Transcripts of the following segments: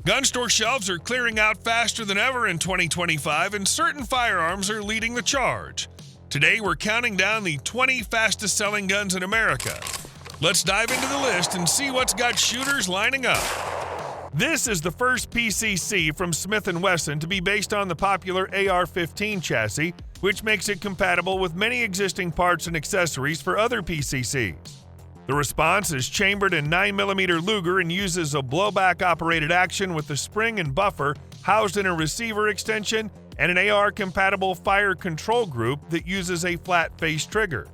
Gun store shelves are clearing out faster than ever in 2025, and certain firearms are leading the charge. Today, we're counting down the 20 fastest-selling guns in America. Let's dive into the list and see what's got shooters lining up. This is the first PCC from Smith & Wesson to be based on the popular AR-15 chassis, which makes it compatible with many existing parts and accessories for other PCCs. The response is chambered in 9mm Luger and uses a blowback-operated action with a spring and buffer housed in a receiver extension and an AR-compatible fire control group that uses a flat-face trigger.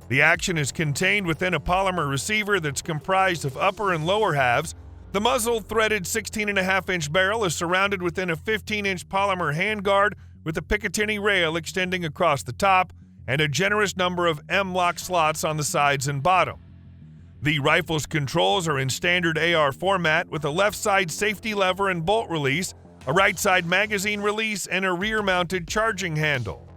The action is contained within a polymer receiver that's comprised of upper and lower halves. The muzzle-threaded 16.5-inch barrel is surrounded within a 15-inch polymer handguard with a Picatinny rail extending across the top and a generous number of M-lock slots on the sides and bottom. The rifle's controls are in standard AR format with a left side safety lever and bolt release, a right side magazine release, and a rear-mounted charging handle.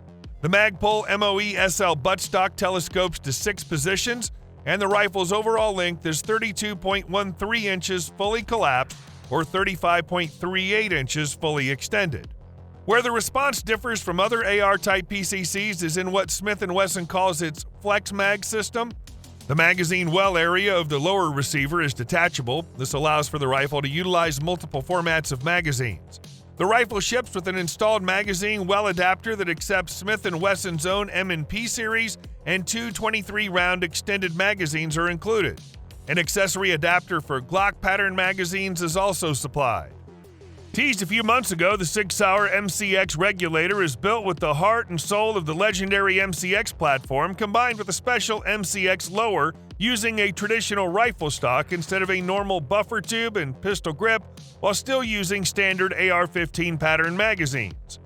The Magpul MOE SL buttstock telescopes to 6 positions, and the rifle's overall length is 32.13 inches fully collapsed or 35.38 inches fully extended. Where the response differs from other AR-type PCCs is in what Smith & Wesson calls its Flex Mag system. The magazine well area of the lower receiver is detachable. This allows for the rifle to utilize multiple formats of magazines. The rifle ships with an installed magazine well adapter that accepts Smith & Wesson's own M&P series, and 2 23-round extended magazines are included. An accessory adapter for Glock pattern magazines is also supplied. Teased a few months ago, the Sig Sauer MCX Regulator is built with the heart and soul of the legendary MCX platform combined with a special MCX lower using a traditional rifle stock instead of a normal buffer tube and pistol grip while still using standard AR-15 pattern magazines.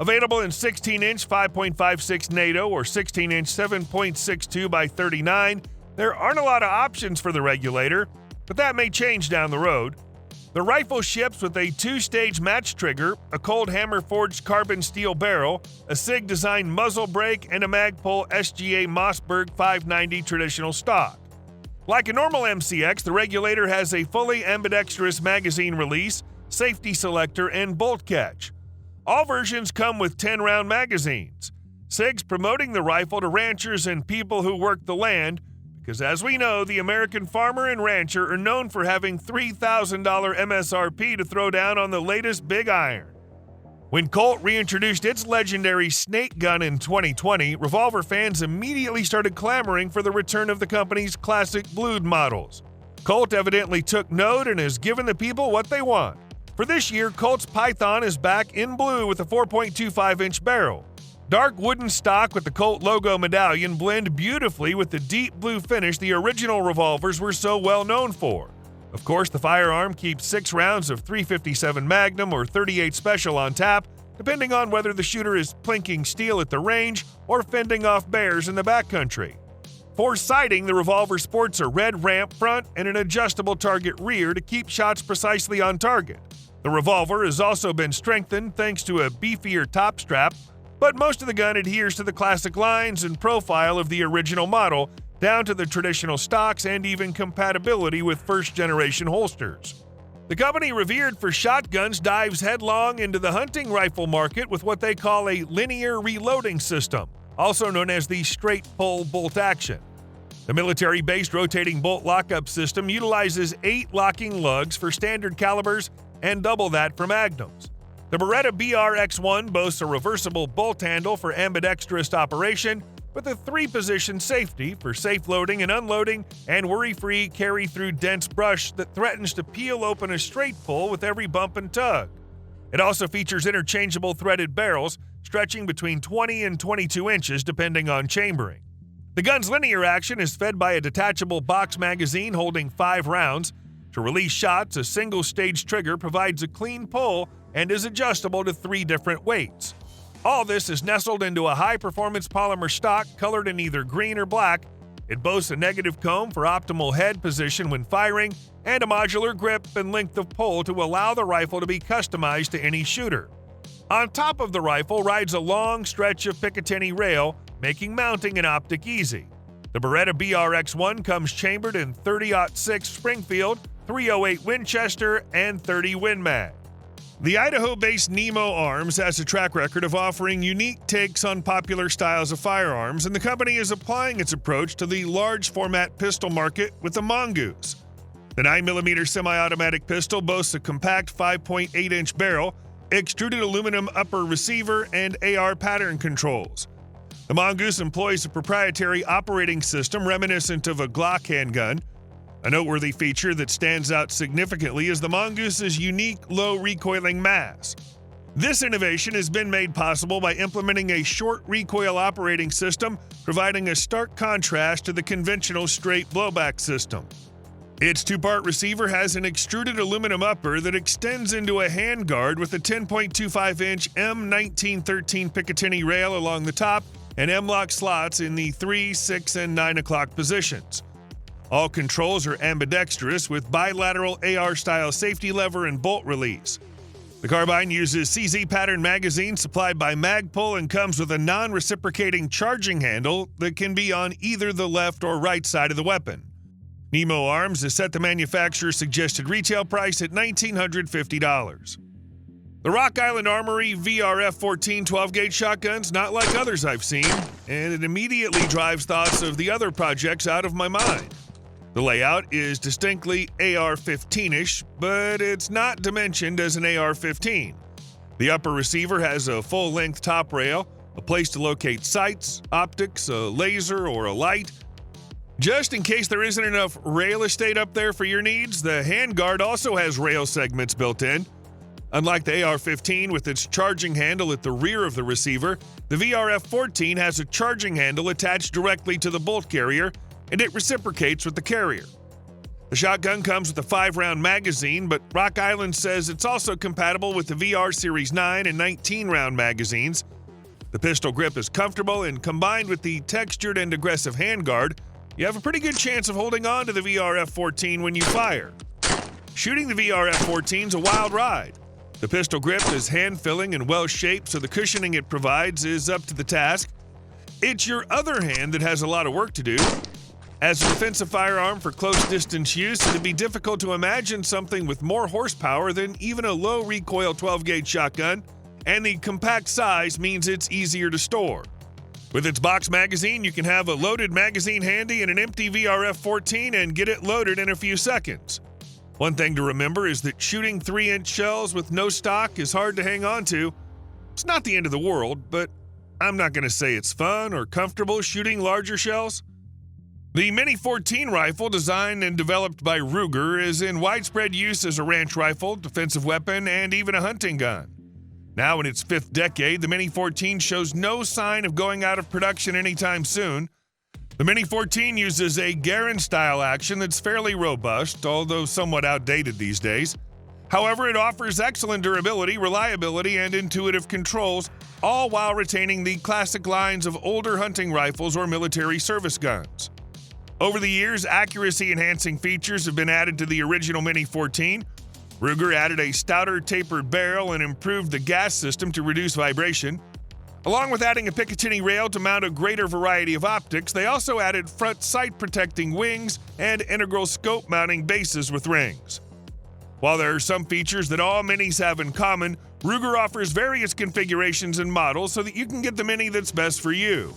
Available in 16-inch 5.56 NATO or 16-inch 7.62 by 39, there aren't a lot of options for the Regulator, but that may change down the road. The rifle ships with a 2-stage match trigger, a Colt hammer-forged carbon steel barrel, a SIG-designed muzzle brake, and a Magpul SGA Mossberg 590 traditional stock. Like a normal MCX, the Regulator has a fully ambidextrous magazine release, safety selector, and bolt catch. All versions come with 10-round magazines. SIG's promoting the rifle to ranchers and people who work the land, because as we know, the American farmer and rancher are known for having $3,000 MSRP to throw down on the latest big iron. When Colt reintroduced its legendary Snake gun in 2020, revolver fans immediately started clamoring for the return of the company's classic blued models. Colt evidently took note and has given the people what they want. For this year, Colt's Python is back in blue with a 4.25-inch barrel. Dark wooden stock with the Colt logo medallion blend beautifully with the deep blue finish the original revolvers were so well known for. Of course, the firearm keeps 6 rounds of .357 Magnum or .38 Special on tap, depending on whether the shooter is plinking steel at the range or fending off bears in the backcountry. For sighting, the revolver sports a red ramp front and an adjustable target rear to keep shots precisely on target. The revolver has also been strengthened thanks to a beefier top strap, but most of the gun adheres to the classic lines and profile of the original model, down to the traditional stocks and even compatibility with first-generation holsters. The company revered for shotguns dives headlong into the hunting rifle market with what they call a linear reloading system, also known as the straight-pull bolt action. The military-based rotating bolt lockup system utilizes 8 locking lugs for standard calibers and double that for magnums. The Beretta BRX1 boasts a reversible bolt handle for ambidextrous operation with a 3-position safety for safe loading and unloading and worry-free carry through dense brush that threatens to peel open a straight pull with every bump and tug. It also features interchangeable threaded barrels stretching between 20 and 22 inches depending on chambering. The gun's linear action is fed by a detachable box magazine holding 5 rounds. To release shots, a single-stage trigger provides a clean pull and is adjustable to 3 different weights. All this is nestled into a high-performance polymer stock colored in either green or black. It boasts a negative comb for optimal head position when firing and a modular grip and length of pull to allow the rifle to be customized to any shooter. On top of the rifle rides a long stretch of Picatinny rail, making mounting and optic easy. The Beretta BRX1 comes chambered in .30-06 Springfield .308 Winchester, and .30 Win Mag. The Idaho-based Nemo Arms has a track record of offering unique takes on popular styles of firearms, and the company is applying its approach to the large-format pistol market with the Mongoose. The 9mm semi-automatic pistol boasts a compact 5.8-inch barrel, extruded aluminum upper receiver, and AR pattern controls. The Mongoose employs a proprietary operating system reminiscent of a Glock handgun. A noteworthy feature that stands out significantly is the Mongoose's unique low-recoiling mass. This innovation has been made possible by implementing a short recoil operating system, providing a stark contrast to the conventional straight blowback system. Its two-part receiver has an extruded aluminum upper that extends into a handguard with a 10.25-inch M1913 Picatinny rail along the top and M-lock slots in the 3, 6, and 9 o'clock positions. All controls are ambidextrous with bilateral AR-style safety lever and bolt release. The carbine uses CZ pattern magazine supplied by Magpul and comes with a non-reciprocating charging handle that can be on either the left or right side of the weapon. Nemo Arms has set the manufacturer's suggested retail price at $1,950. The Rock Island Armory VRF-14 12-gauge shotgun's not like others I've seen, and it immediately drives thoughts of the other projects out of my mind. The layout is distinctly AR-15-ish, but it's not dimensioned as an AR-15. The upper receiver has a full-length top rail, a place to locate sights, optics, a laser, or a light. Just in case there isn't enough rail estate up there for your needs, the handguard also has rail segments built in. Unlike the AR-15 with its charging handle at the rear of the receiver, the VRF-14 has a charging handle attached directly to the bolt carrier, and it reciprocates with the carrier. The shotgun comes with a 5-round magazine, but Rock Island says it's also compatible with the VR Series 9 and 19-round magazines. The pistol grip is comfortable, and combined with the textured and aggressive handguard, you have a pretty good chance of holding on to the VRF-14 when you fire. Shooting the VRF-14 is a wild ride. The pistol grip is hand-filling and well-shaped, so the cushioning it provides is up to the task. It's your other hand that has a lot of work to do. As a defensive firearm for close-distance use, it'd be difficult to imagine something with more horsepower than even a low-recoil 12-gauge shotgun, and the compact size means it's easier to store. With its box magazine, you can have a loaded magazine handy and an empty VRF-14 and get it loaded in a few seconds. One thing to remember is that shooting 3-inch shells with no stock is hard to hang on to. It's not the end of the world, but I'm not going to say it's fun or comfortable shooting larger shells. The Mini 14 rifle, designed and developed by Ruger, is in widespread use as a ranch rifle, defensive weapon, and even a hunting gun. Now in its 5th decade, the Mini 14 shows no sign of going out of production anytime soon. The Mini 14 uses a Garand-style action that's fairly robust, although somewhat outdated these days. However, it offers excellent durability, reliability, and intuitive controls, all while retaining the classic lines of older hunting rifles or military service guns. Over the years, accuracy-enhancing features have been added to the original Mini 14. Ruger added a stouter tapered barrel and improved the gas system to reduce vibration. Along with adding a Picatinny rail to mount a greater variety of optics, they also added front sight-protecting wings and integral scope mounting bases with rings. While there are some features that all Minis have in common, Ruger offers various configurations and models so that you can get the Mini that's best for you.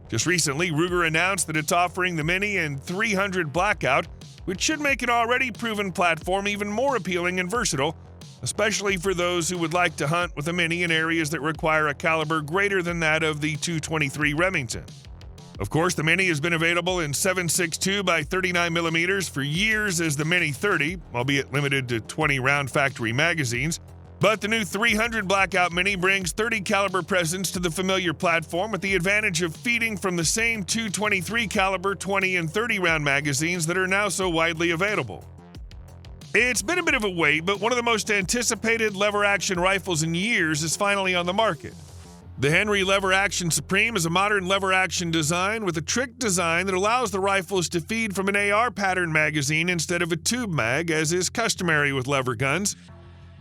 Just recently, Ruger announced that it's offering the Mini in 300 Blackout, which should make an already proven platform even more appealing and versatile, especially for those who would like to hunt with a Mini in areas that require a caliber greater than that of the .223 Remington. Of course, the Mini has been available in 7.62 by 39mm for years as the Mini 30, albeit limited to 20-round factory magazines. But the new 300 Blackout Mini brings 30 caliber presence to the familiar platform with the advantage of feeding from the same .223 caliber 20 and 30 round magazines that are now so widely available. It's been a bit of a wait, but one of the most anticipated lever-action rifles in years is finally on the market. The Henry Lever Action Supreme is a modern lever-action design with a trick design that allows the rifles to feed from an AR pattern magazine instead of a tube mag, as is customary with lever guns.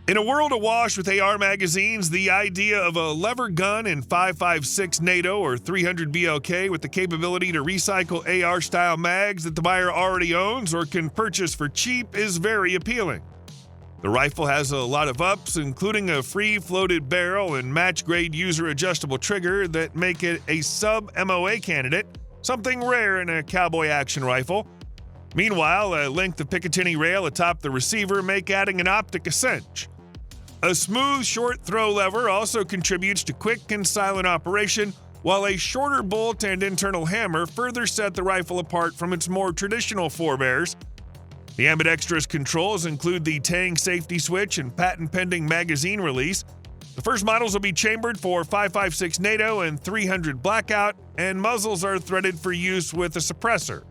In a world awash with AR magazines, the idea of a lever gun in 5.56 NATO or 300 BLK with the capability to recycle AR-style mags that the buyer already owns or can purchase for cheap is very appealing. The rifle has a lot of ups, including a free-floated barrel and match-grade user-adjustable trigger that make it a sub-MOA candidate, something rare in a cowboy action rifle. Meanwhile, a length of Picatinny rail atop the receiver make adding an optic a cinch. A smooth, short throw lever also contributes to quick and silent operation, while a shorter bolt and internal hammer further set the rifle apart from its more traditional forebears. The ambidextrous controls include the Tang safety switch and patent-pending magazine release. The first models will be chambered for 5.56 NATO and 300 blackout, and muzzles are threaded for use with a suppressor.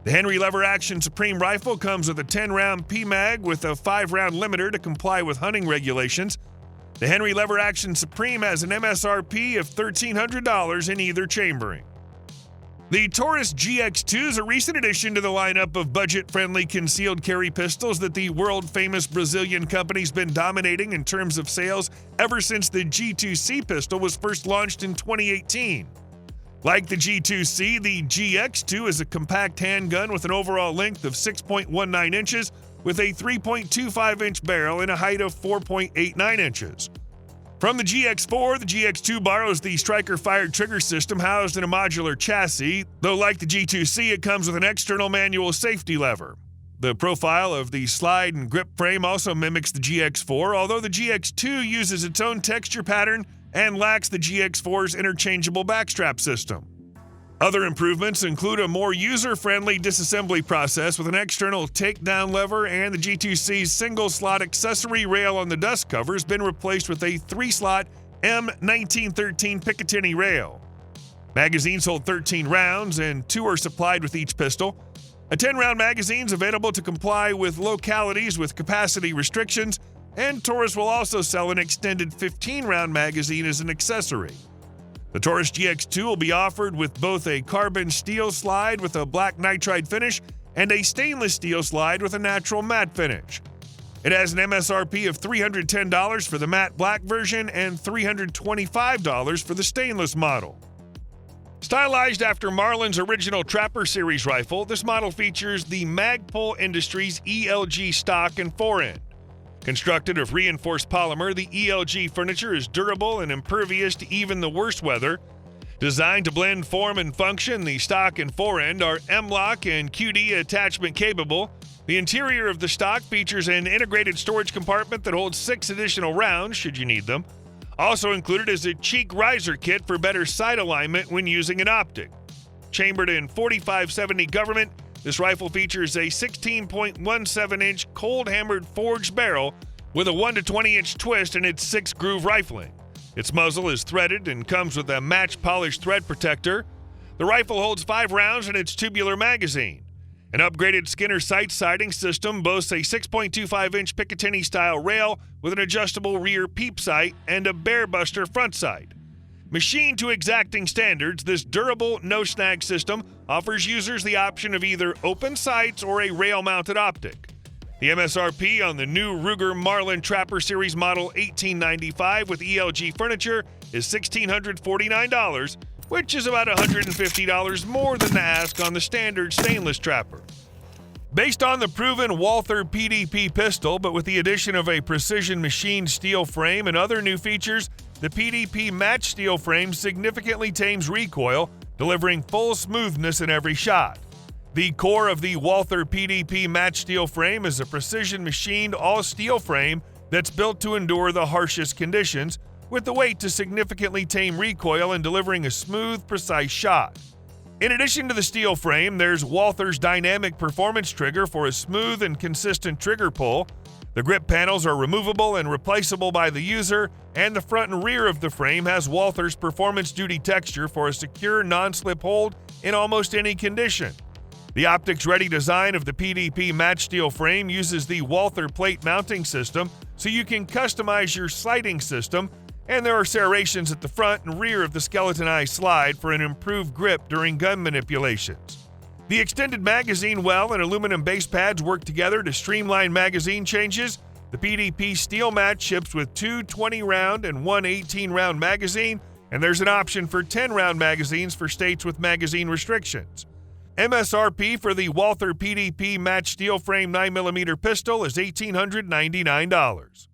The Henry Lever Action Supreme rifle comes with a 10-round PMag with a 5-round limiter to comply with hunting regulations. The Henry Lever Action Supreme has an MSRP of $1,300 in either chambering. The Taurus GX2 is a recent addition to the lineup of budget-friendly concealed carry pistols that the world-famous Brazilian company's been dominating in terms of sales ever since the G2C pistol was first launched in 2018. Like the G2C, the GX2 is a compact handgun with an overall length of 6.19 inches with a 3.25-inch barrel and a height of 4.89 inches. From the GX4, the GX2 borrows the striker-fired trigger system housed in a modular chassis, though like the G2C, it comes with an external manual safety lever. The profile of the slide and grip frame also mimics the GX4, although the GX2 uses its own texture pattern and lacks the GX4's interchangeable backstrap system. Other improvements include a more user-friendly disassembly process with an external takedown lever, and the G2C's single-slot accessory rail on the dust cover has been replaced with a 3-slot M1913 Picatinny rail. Magazines hold 13 rounds, and 2 are supplied with each pistol. A 10-round magazine is available to comply with localities with capacity restrictions, and Taurus will also sell an extended 15-round magazine as an accessory. The Taurus GX2 will be offered with both a carbon steel slide with a black nitride finish and a stainless steel slide with a natural matte finish. It has an MSRP of $310 for the matte black version and $325 for the stainless model. Stylized after Marlin's original Trapper Series rifle, this model features the Magpul Industries ELG stock and forend. Constructed of reinforced polymer, the ELG furniture is durable and impervious to even the worst weather. Designed to blend form and function, the stock and forend are M-LOK and QD attachment capable. The interior of the stock features an integrated storage compartment that holds 6 additional rounds should you need them. Also included is a cheek riser kit for better sight alignment when using an optic. Chambered in 4570 government, this rifle features a 16.17-inch cold-hammered forged barrel with a 1 to 20-inch twist in its 6-groove rifling. Its muzzle is threaded and comes with a match-polished thread protector. The rifle holds 5 rounds in its tubular magazine. An upgraded Skinner sight sighting system boasts a 6.25-inch Picatinny-style rail with an adjustable rear peep sight and a bear buster front sight. Machined to exacting standards, this durable no-snag system offers users the option of either open sights or a rail-mounted optic. The MSRP on the new Ruger Marlin Trapper Series Model 1895 with ELG furniture is $1,649, which is about $150 more than the ask on the standard stainless Trapper. Based on the proven Walther PDP pistol, but with the addition of a precision machined steel frame and other new features, the PDP Match steel frame significantly tames recoil, delivering full smoothness in every shot. The core of the Walther PDP Match steel frame is a precision machined all-steel frame that's built to endure the harshest conditions, with the weight to significantly tame recoil and delivering a smooth, precise shot. In addition to the steel frame, there's Walther's dynamic performance trigger for a smooth and consistent trigger pull. The grip panels are removable and replaceable by the user, and the front and rear of the frame has Walther's performance duty texture for a secure non-slip hold in almost any condition. The optics-ready design of the PDP Match steel frame uses the Walther plate mounting system, so you can customize your sighting system, and there are serrations at the front and rear of the skeletonized slide for an improved grip during gun manipulations. The extended magazine well and aluminum base pads work together to streamline magazine changes, The PDP Steel Match ships with two 20-round and one 18-round magazine, and there's an option for 10-round magazines for states with magazine restrictions. MSRP for the Walther PDP Match steel frame 9mm pistol is $1,899.